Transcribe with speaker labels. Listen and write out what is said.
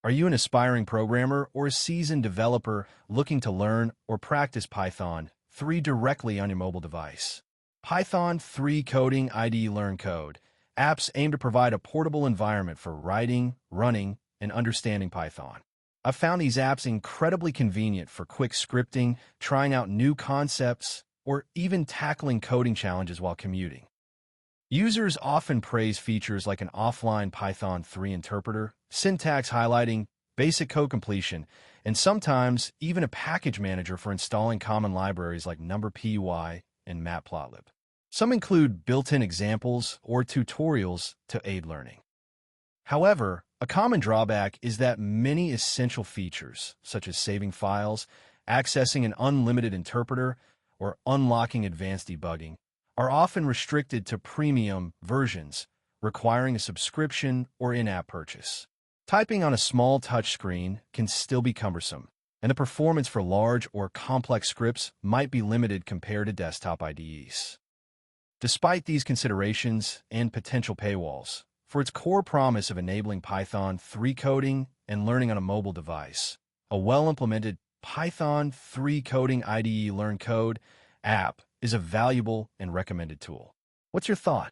Speaker 1: Are you an aspiring programmer or a seasoned developer looking to learn or practice Python 3 directly on your mobile device? Python 3 Coding IDE Learn Code apps aim to provide a portable environment for writing, running, and understanding Python. I've found these apps incredibly convenient for quick scripting, trying out new concepts, or even tackling coding challenges while commuting. Users often praise features like an offline Python 3 interpreter, syntax highlighting, basic code completion, and sometimes even a package manager for installing common libraries like NumPy and Matplotlib. Some include built-in examples or tutorials to aid learning. However, a common drawback is that many essential features, such as saving files, accessing an unlimited interpreter, or unlocking advanced debugging, are often restricted to premium versions, requiring a subscription or in-app purchase. Typing on a small touchscreen can still be cumbersome, and the performance for large or complex scripts might be limited compared to desktop IDEs. Despite these considerations and potential paywalls, for its core promise of enabling Python 3 coding and learning on a mobile device, a well-implemented Python 3 Coding IDE Learn Code app is a valuable and recommended tool. What's your thought?